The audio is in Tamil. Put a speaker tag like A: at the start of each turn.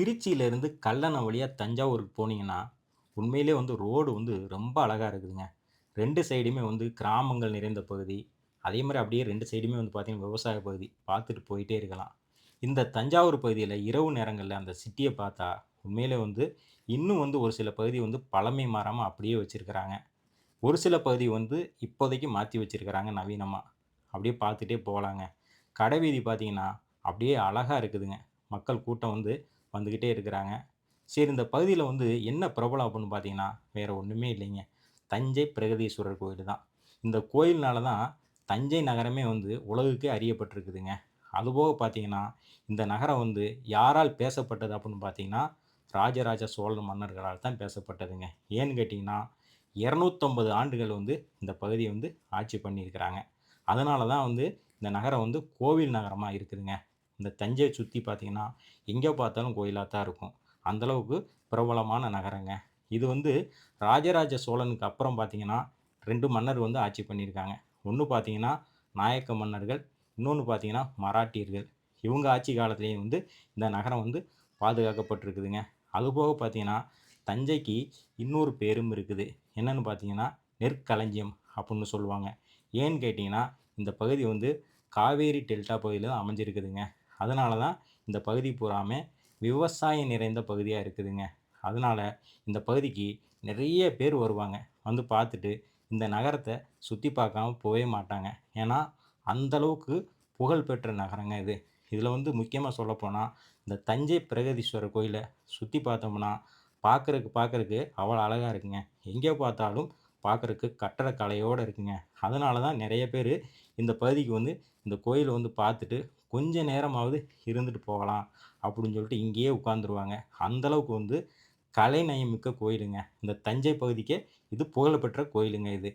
A: திருச்சியிலேருந்து கல்லணை வழியா தஞ்சாவூருக்கு போனீங்கன்னா, உண்மையிலே வந்து ரோடு வந்து ரொம்ப அழகா இருக்குதுங்க. 2 சைடுமே வந்து கிராமங்கள் நிறைந்த பகுதி. அதேமாரி அப்படியே 2 சைடுமே வந்து பார்த்தீங்கன்னா, விவசாய பகுதி. பார்த்துட்டு போயிட்டே இருக்கலாம். இந்த தஞ்சாவூர் பகுதியில இரவு நேரங்கள்ல அந்த சிட்டிய பார்த்தா, உண்மையிலே வந்து இன்னும் வந்து ஒரு சில பகுதி வந்து பழமை மாறாம அப்படியே வச்சிருக்கிறாங்க. ஒரு சில பகுதி வந்து இப்போதைக்கு மாத்தி வச்சிருக்கிறாங்க நவீனமா. அப்படியே பார்த்துட்டே போலாங்க. கடைவீதி பார்த்தீங்கன்னா, அப்படியே அழகா இருக்குதுங்க. மக்கள் கூட்டம் வந்து வந்துகிட்டே இருக்கிறாங்க. சரி இந்த பகுதியில வந்து என்ன பிரபலம் அப்புட்ன்னு பார்த்தீங்கன்னா, வேற ஒண்ணுமே இல்லைங்க. தஞ்சை பிரகதீஸ்வரர் கோயில் தான். இந்த கோயில்னால தான் தஞ்சை நகரமே வந்து உலகுக்கே அறியப்பட்டிருக்குதுங்க. அதுபோக பார்த்தீங்கன்னா, இந்த நகரம் வந்து யாரால் பேசப்பட்டது அப்புட்ன்னு பார்த்தீங்கன்னா, ராஜராஜ சோழ மன்னர்களால் தான் பேசப்பட்டதுங்க. ஏன்னு கேட்டீங்கன்னா, 250 ஆண்டுகள் வந்து இந்த பகுதிய வந்து ஆட்சி பண்ணியிருக்கிறாங்க. அதனால தான் வந்து இந்த நகரம் வந்து கோவில் நகரமா இருக்குதுங்க. இந்த தஞ்சைய சுத்தி பார்த்தீங்கன்னா, எங்க பார்த்தாலும் கோயிலா தான் இருக்கும். அந்த அளவுக்கு பிரபலமான நகரங்க. இது வந்து ராஜராஜ சோழனுக்கு அப்புறம் பார்த்தீங்கன்னா, 2 மன்னர் வந்து ஆட்சி பண்ணியிருக்காங்க. ஒண்ணு பார்த்தீங்கன்னா, நாயக்க மன்னர்கள். இன்னொன்னு பார்த்தீங்கன்னா, மராட்டியர்கள். இவங்க ஆட்சி காலத்திலேயும் வந்து இந்த நகரம் வந்து பாதுகாக்கப்பட்டிருக்குதுங்க. அதுபோக பார்த்தீங்கன்னா, தஞ்சைக்கு இன்னொரு பேரும் இருக்குது. என்னன்னு பார்த்தீங்கன்னா, நெற்களஞ்சியம் அப்புட்ன்னு சொல்லுவாங்க. ஏன்னு கேட்டீங்கன்னா, இந்த பகுதி வந்து காவேரி டெல்டா பகுதியில தான் அமைஞ்சிருக்குதுங்க. அதனால தான் இந்த பகுதி பூராமே விவசாயம் நிறைந்த பகுதியா இருக்குதுங்க. அதனால இந்த பகுதிக்கு நிறைய பேர் வருவாங்க. வந்து பார்த்துட்டு இந்த நகரத்த சுத்தி பார்க்காம போவே மாட்டாங்க. ஏன்னா, அந்த அளவுக்கு புகழ்பெற்ற நகரங்க இது. இதில வந்து முக்கியமா சொல்லப்போனா, இந்த தஞ்சை பிரகதீஸ்வரர் கோயில சுத்தி பார்த்தோம்னா, பார்க்கறக்கு அவ்வளோ அழகா இருக்குங்க. எங்கே பார்த்தாலும் பார்க்கறக்கு கட்டடக்கலையோட இருக்குங்க. அதனால தான் நெறைய பேரு இந்த பகுதிக்கு வந்து இந்த கோயில வந்து பார்த்துட்டு, கொஞ்ச நேரமாவது இருந்துட்டு போகலாம் அப்படின்னு சொல்லிட்டு இங்கேயே உட்காந்துருவாங்க. அந்த அளவுக்கு வந்து கலைநயம் மிக்க கோயிலுங்க. இந்த தஞ்சை பகுதிக்கே இது புகழப்பெற்ற கோயிலுங்க இது.